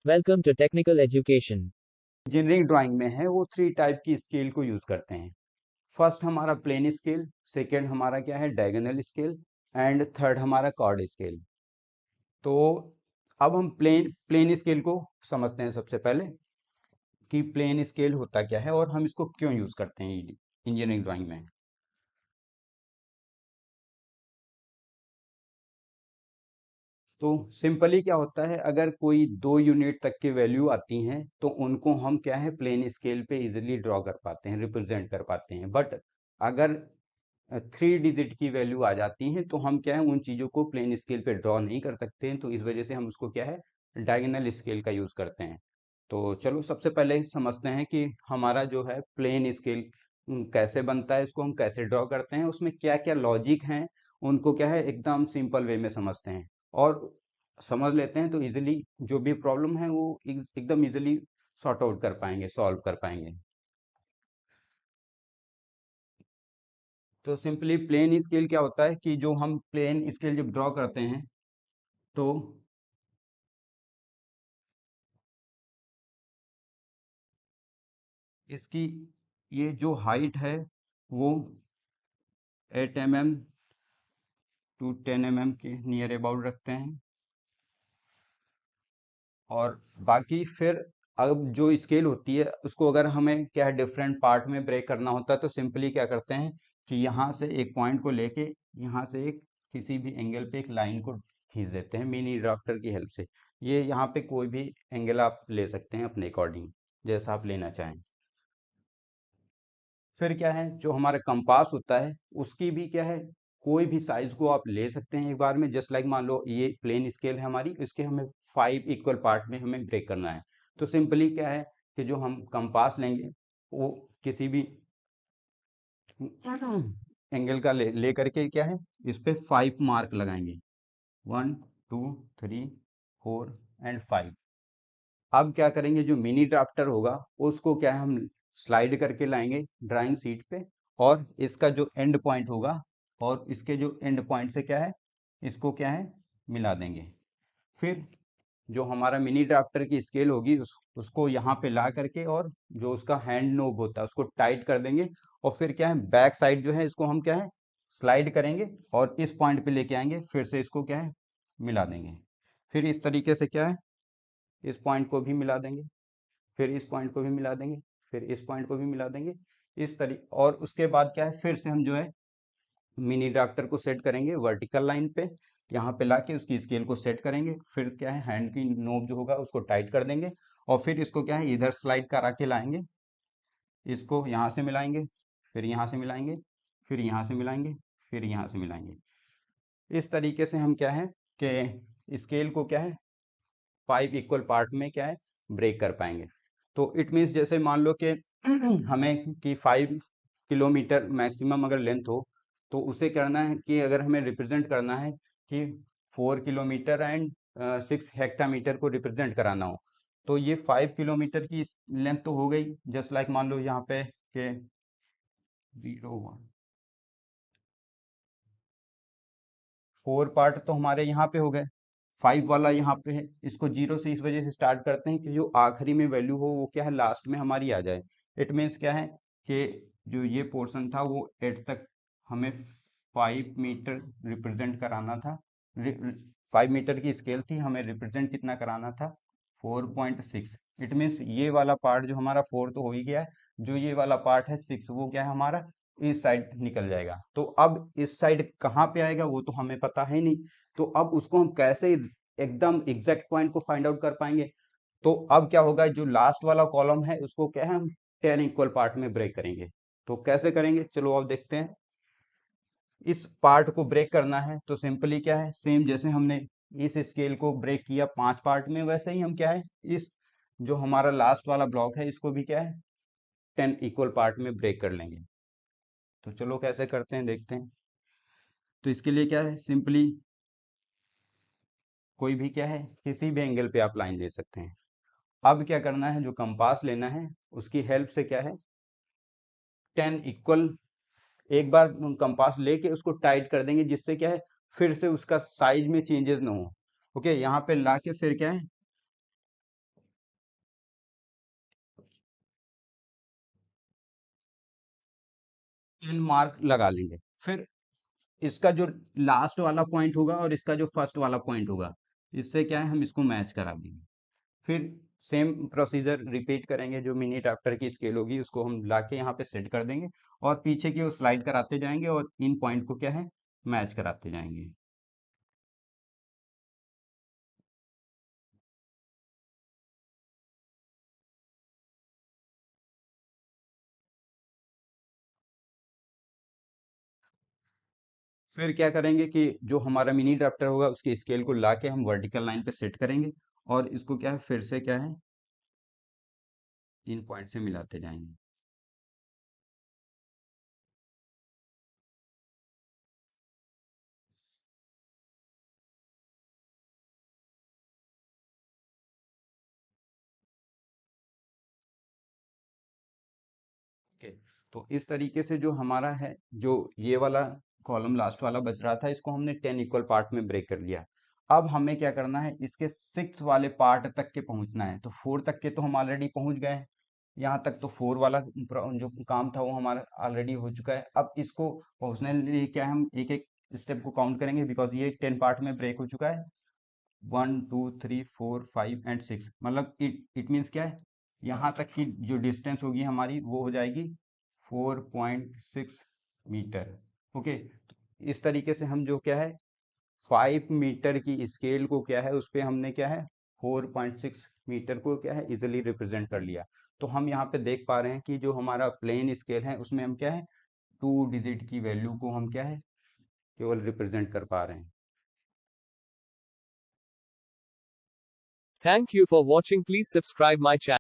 Welcome to Technical Education. Engineering drawing में है वो 3 टाइप की स्केल को यूज करते हैं। फर्स्ट हमारा प्लेन स्केल, सेकंड हमारा क्या है डायगोनल स्केल, एंड थर्ड हमारा कॉर्ड स्केल। तो अब हम प्लेन स्केल को समझते हैं सबसे पहले कि प्लेन स्केल होता क्या है और हम इसको क्यों यूज करते हैं इंजीनियरिंग ड्राइंग में। तो सिंपली क्या होता है, अगर कोई 2 यूनिट तक की वैल्यू आती हैं तो उनको हम क्या है प्लेन स्केल पे इजीली ड्रॉ कर पाते हैं, रिप्रेजेंट कर पाते हैं। बट अगर 3 डिजिट की वैल्यू आ जाती हैं तो हम क्या है उन चीज़ों को प्लेन स्केल पे ड्रॉ नहीं कर सकते हैं, तो इस वजह से हम उसको क्या है डायगोनल स्केल का यूज़ करते हैं। तो चलो सबसे पहले समझते हैं कि हमारा जो है प्लेन स्केल कैसे बनता है, इसको हम कैसे ड्रॉ करते हैं, उसमें क्या क्या लॉजिक हैं, उनको क्या है एकदम सिंपल वे में समझते हैं। और समझ लेते हैं तो इजीली जो भी प्रॉब्लम है वो एकदम इजीली सॉर्ट आउट कर पाएंगे, सॉल्व कर पाएंगे। तो सिंपली प्लेन स्केल क्या होता है कि जो हम प्लेन स्केल जब ड्रॉ करते हैं तो इसकी ये जो हाइट है वो 8 mm टू 10 mm के नियर अबाउट रखते हैं। और बाकी फिर अब जो स्केल होती है उसको अगर हमें क्या है डिफरेंट पार्ट में ब्रेक करना होता है तो सिंपली क्या करते हैं कि यहाँ से एक पॉइंट को लेके यहाँ से एक किसी भी एंगल पे एक लाइन को खींच देते हैं मिनी ड्राफ्टर की हेल्प से। ये यहाँ पे कोई भी एंगल आप ले सकते हैं अपने अकॉर्डिंग, जैसा आप लेना चाहें। फिर क्या है जो हमारा कंपास होता है उसकी भी क्या है कोई भी साइज को आप ले सकते हैं एक बार में। जस्ट लाइक मान लो ये प्लेन स्केल है हमारी, इसके हमें 5 इक्वल पार्ट में हमें ब्रेक करना है। तो सिंपली क्या है कि जो हम कंपास लेंगे वो किसी भी एंगल का ले करके क्या है इस पे 5 मार्क लगाएंगे, 1 2 3 4 एंड 5। अब क्या करेंगे जो मिनी ड्राफ्टर होगा उसको क्या है हम स्लाइड करके लाएंगे ड्राइंग शीट पे, और इसका जो एंड पॉइंट होगा और इसके जो एंड पॉइंट से क्या है इसको क्या है मिला देंगे। फिर जो हमारा मिनी ड्राफ्टर की स्केल होगी उसको यहाँ पे ला करके और जो उसका हैंड नोब होता है उसको टाइट कर देंगे। और फिर क्या है बैक साइड जो है इसको हम क्या है स्लाइड करेंगे और इस पॉइंट पे लेके आएंगे, फिर से इसको क्या है मिला देंगे। फिर इस तरीके से क्या है इस पॉइंट को भी मिला देंगे, फिर इस पॉइंट को भी मिला देंगे, फिर इस पॉइंट को भी मिला देंगे। इस तरीके और उसके बाद क्या है फिर से हम जो है मिनी ड्राफ्टर को सेट करेंगे वर्टिकल लाइन पे, यहाँ पे लाके उसकी स्केल को सेट करेंगे। फिर क्या है हैंड की नोब जो होगा उसको टाइट कर देंगे और फिर इसको क्या है इधर स्लाइड करा के लाएंगे, इसको यहाँ से मिलाएंगे, फिर यहाँ से मिलाएंगे, फिर यहाँ से मिलाएंगे, फिर यहाँ से मिलाएंगे। इस तरीके से हम क्या है कि स्केल को क्या है 5 इक्वल पार्ट में क्या है ब्रेक कर पाएंगे। तो इट मीन्स जैसे मान लो कि हमें कि 5 किलोमीटर मैक्सिमम अगर लेंथ हो तो उसे करना है कि अगर हमें रिप्रेजेंट करना है कि 4 किलोमीटर एंड 6 हेक्टामीटर को रिप्रेजेंट कराना हो, तो ये 5 किलोमीटर की लेंथ तो हो गई। जस्ट लाइक मान लो यहाँ पे कि 0 1 4 पार्ट तो हमारे यहाँ पे हो गए, 5 वाला यहाँ पे है। इसको 0 से इस वजह से स्टार्ट करते हैं कि जो आखिरी में वैल्यू हो वो क्या है लास्ट में हमारी आ जाए। इट मीन्स क्या है कि जो ये पोर्शन था वो 8 तक हमें 5 मीटर रिप्रेजेंट कराना था। 5 मीटर की स्केल थी, हमें रिप्रेजेंट कितना कराना था 4.6। इट मीन्स ये वाला पार्ट जो हमारा 4 तो हो ही गया है, जो ये वाला पार्ट है 6 वो क्या है हमारा इस साइड निकल जाएगा। तो अब इस साइड कहाँ पे आएगा वो तो हमें पता है नहीं, तो अब उसको हम कैसे एकदम एग्जैक्ट पॉइंट को फाइंड आउट कर पाएंगे। तो अब क्या होगा जो लास्ट वाला कॉलम है उसको क्या है हम 10 इक्वल पार्ट में ब्रेक करेंगे। तो कैसे करेंगे चलो अब देखते हैं। इस पार्ट को ब्रेक करना है तो सिंपली क्या है सेम जैसे हमने इस स्केल को ब्रेक किया 5 पार्ट में, वैसे ही हम क्या है इस जो हमारा लास्ट वाला ब्लॉक है इसको भी क्या है 10 इक्वल पार्ट में ब्रेक कर लेंगे। तो चलो कैसे करते हैं देखते हैं। तो इसके लिए क्या है सिंपली कोई भी क्या है किसी भी एंगल पे आप लाइन ले सकते हैं। अब क्या करना है जो कंपास लेना है उसकी हेल्प से क्या है 10 इक्वल एक बार कंपास लेके उसको टाइट कर देंगे, जिससे क्या है फिर से उसका साइज में चेंजेस ना हो। ओके यहाँ पे लाके फिर क्या है 10 मार्क लगा लेंगे। फिर इसका जो लास्ट वाला पॉइंट होगा और इसका जो फर्स्ट वाला पॉइंट होगा, इससे क्या है हम इसको मैच करा देंगे। फिर सेम प्रोसीजर रिपीट करेंगे, जो मिनी ड्राफ्टर की स्केल होगी उसको हम लाके यहाँ पे सेट कर देंगे और पीछे की वो स्लाइड कराते जाएंगे और इन पॉइंट को क्या है मैच कराते जाएंगे। फिर क्या करेंगे कि जो हमारा मिनी ड्राफ्टर होगा उसके स्केल को लाके हम वर्टिकल लाइन पे सेट करेंगे और इसको क्या है फिर से क्या है इन पॉइंट से मिलाते जाएंगे। ओके, तो इस तरीके से जो हमारा है, जो ये वाला कॉलम लास्ट वाला बच रहा था, इसको हमने 10 इक्वल पार्ट में ब्रेक कर दिया। अब हमें क्या करना है, इसके 6 वाले पार्ट तक के पहुंचना है। तो 4 तक के तो हम ऑलरेडी पहुंच गए हैं, यहाँ तक तो 4 वाला जो काम था वो हमारा ऑलरेडी हो चुका है। अब इसको पहुंचने के लिए क्या है, हम एक एक स्टेप को काउंट करेंगे, बिकॉज ये 10 पार्ट में ब्रेक हो चुका है। 1 2 3 4 5 एंड 6, मतलब इट मीन्स क्या है, यहाँ तक की जो डिस्टेंस होगी हमारी वो हो जाएगी 4.6 मीटर। ओके, तो इस तरीके से हम जो क्या है 5 मीटर की स्केल को क्या है उस पे हमने क्या है 4.6 मीटर को क्या है इजिली रिप्रेजेंट कर लिया। तो हम यहाँ पे देख पा रहे हैं कि जो हमारा प्लेन स्केल है उसमें हम क्या है 2 डिजिट की वैल्यू को हम क्या है केवल रिप्रेजेंट कर पा रहे हैं। Thank you for watching. Please subscribe my channel.